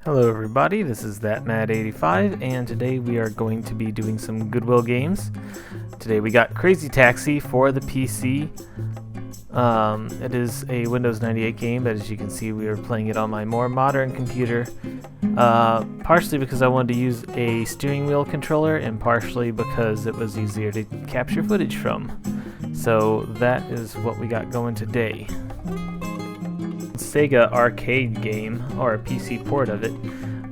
Hello everybody, this is ThatMad85 and today we are going to be doing some Goodwill games. Today we got Crazy Taxi for the PC. It is a Windows 98 game, but as you can see we are playing it on my more modern computer. Partially because I wanted to use a steering wheel controller and partially because it was easier to capture footage from. So that is what we got going today. Sega arcade game, or a PC port of it,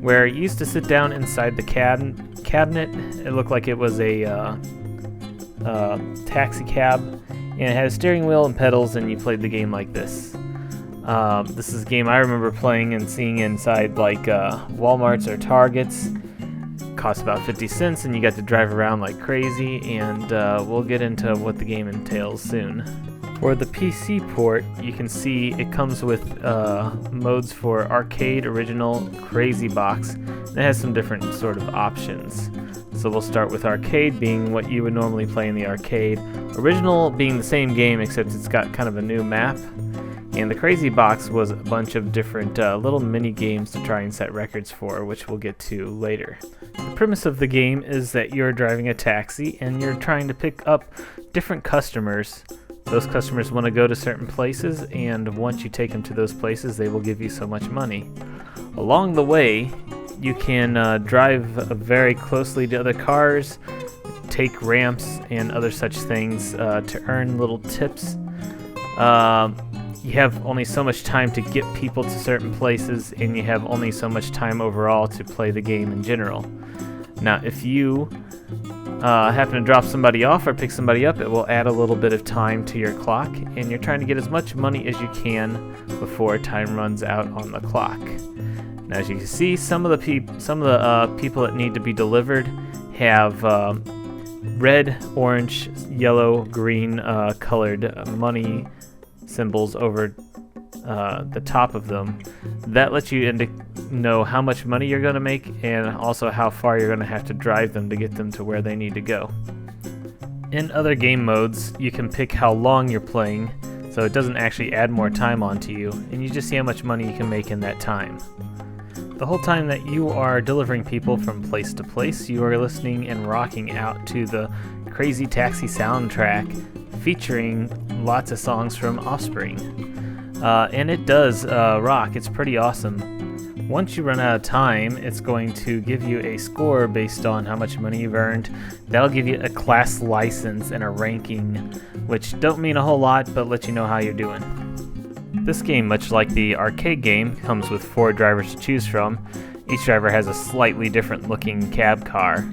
where you used to sit down inside the cabinet. It looked like it was a taxi cab, and it had a steering wheel and pedals, and you played the game like this. This is a game I remember playing and seeing inside like Walmarts or Targets. Cost about 50 cents, and you got to drive around like crazy, and we'll get into what the game entails soon. For the PC port, you can see it comes with modes for arcade, original, crazy box, and it has some different sort of options. So we'll start with arcade being what you would normally play in the arcade, original being the same game except it's got kind of a new map, and the crazy box was a bunch of different little mini games to try and set records for, which we'll get to later. The premise of the game is that you're driving a taxi and you're trying to pick up different customers. Those customers want to go to certain places, and once you take them to those places, they will give you so much money. Along the way, you can drive very closely to other cars, take ramps, and other such things to earn little tips. You have only so much time to get people to certain places, and you have only so much time overall to play the game in general. Now, if you happen to drop somebody off or pick somebody up, it will add a little bit of time to your clock, and you're trying to get as much money as you can before time runs out on the clock. Now, as you can see, some of the people that need to be delivered have red, orange, yellow, green colored money symbols over the top of them. That lets you know how much money you're going to make and also how far you're going to have to drive them to get them to where they need to go. In other game modes, you can pick how long you're playing, so it doesn't actually add more time onto you, and you just see how much money you can make in that time. The whole time that you are delivering people from place to place, you are listening and rocking out to the Crazy Taxi soundtrack featuring lots of songs from Offspring. And it does rock. It's pretty awesome. Once you run out of time, it's going to give you a score based on how much money you've earned. That'll give you a class license and a ranking, which don't mean a whole lot, but let you know how you're doing. This game, much like the arcade game, comes with 4 drivers to choose from. Each driver has a slightly different looking cab car.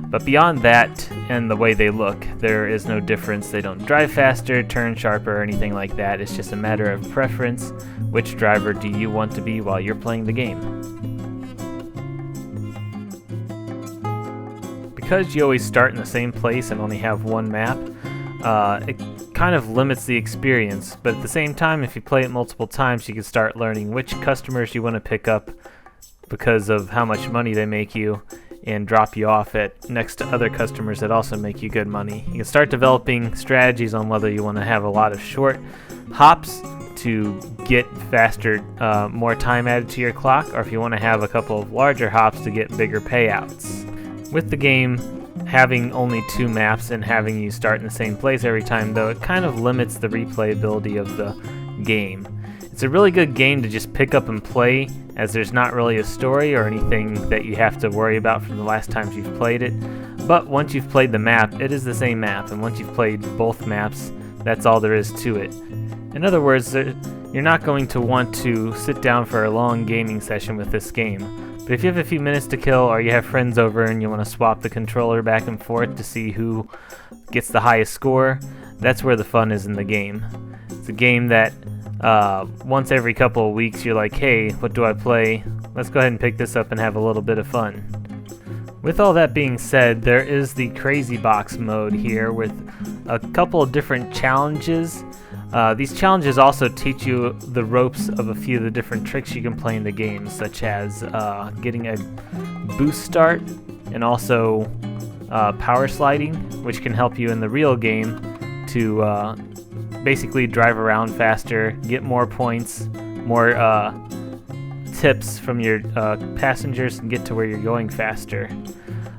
But beyond that and the way they look, there is no difference. They don't drive faster, turn sharper, or anything like that. It's just a matter of preference. Which driver do you want to be while you're playing the game? Because you always start in the same place and only have one map, it kind of limits the experience. But at the same time, if you play it multiple times, you can start learning which customers you want to pick up because of how much money they make you, and drop you off at next to other customers that also make you good money. You can start developing strategies on whether you want to have a lot of short hops to get faster, more time added to your clock, or if you want to have a couple of larger hops to get bigger payouts. With the game having only 2 maps and having you start in the same place every time, though, it kind of limits the replayability of the game. It's a really good game to just pick up and play, as there's not really a story or anything that you have to worry about from the last times you've played it. But once you've played the map, it is the same map, and once you've played both maps, that's all there is to it. In other words, you're not going to want to sit down for a long gaming session with this game. But if you have a few minutes to kill, or you have friends over and you want to swap the controller back and forth to see who gets the highest score, that's where the fun is in the game. It's a game that once every couple of weeks you're like, hey, what do I play? Let's go ahead and pick this up and have a little bit of fun. With all that being said, there is the Crazy Box mode here with a couple of different challenges. These challenges also teach you the ropes of a few of the different tricks you can play in the game, such as getting a boost start and also power sliding, which can help you in the real game to basically drive around faster, get more points, more tips from your passengers and get to where you're going faster.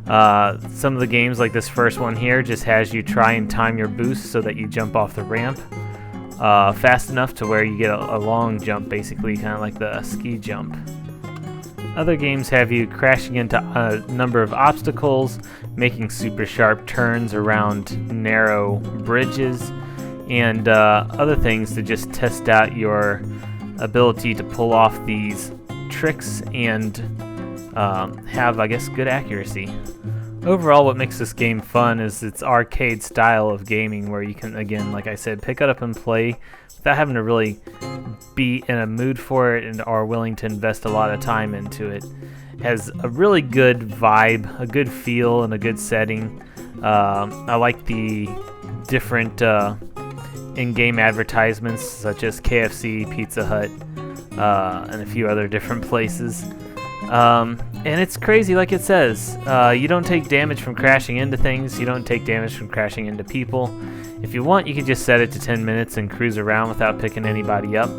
Some of the games, like this first one here, just has you try and time your boost so that you jump off the ramp fast enough to where you get a long jump, basically kind of like the ski jump. Other games have you crashing into a number of obstacles, making super sharp turns around narrow bridges, and other things to just test out your ability to pull off these tricks and have, I guess, good accuracy. Overall, what makes this game fun is its arcade style of gaming, where you can, again, like I said, pick it up and play without having to really be in a mood for it and are willing to invest a lot of time into it. It has a really good vibe, a good feel, and a good setting. I like the different in-game advertisements, such as KFC, Pizza Hut, and a few other different places. And it's crazy, like it says. You don't take damage from crashing into things. You don't take damage from crashing into people. If you want, you can just set it to 10 minutes and cruise around without picking anybody up.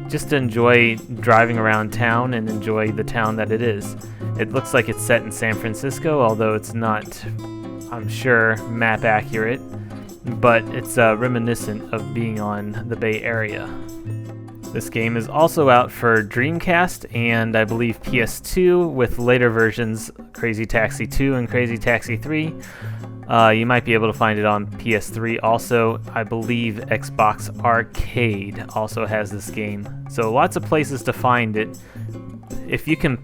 Just to enjoy driving around town and enjoy the town that it is. It looks like it's set in San Francisco, although it's not, I'm sure, map accurate. But it's reminiscent of being on the Bay Area. This game is also out for Dreamcast and I believe PS2, with later versions, Crazy Taxi 2 and Crazy Taxi 3. You might be able to find it on PS3 also. I believe Xbox Arcade also has this game. So lots of places to find it. If you can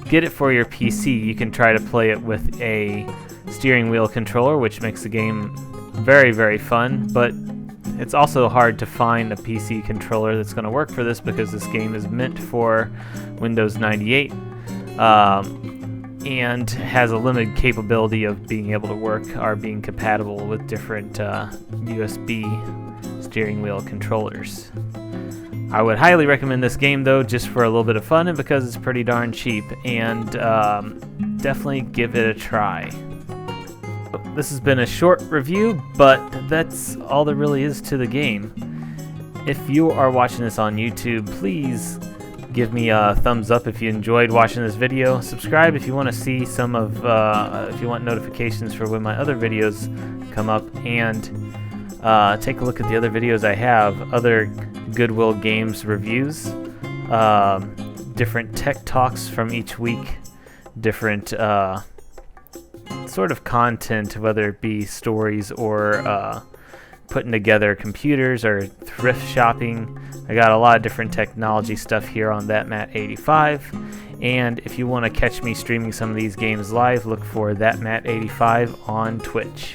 get it for your PC, you can try to play it with a steering wheel controller, which makes the game very, very fun, but it's also hard to find a PC controller that's going to work for this, because this game is meant for Windows 98 and has a limited capability of being able to work or being compatible with different USB steering wheel controllers. I would highly recommend this game, though, just for a little bit of fun and because it's pretty darn cheap, and definitely give it a try. This has been a short review, but that's all there really is to the game. If you are watching this on YouTube, please give me a thumbs up if you enjoyed watching this video. Subscribe if you want to see some of, if you want notifications for when my other videos come up, and take a look at the other videos I have, other Goodwill Games reviews, different tech talks from each week, different sort of content, whether it be stories or putting together computers or thrift shopping. I got a lot of different technology stuff here on That Matt 85, and if you want to catch me streaming some of these games live, look for That Matt 85 on Twitch.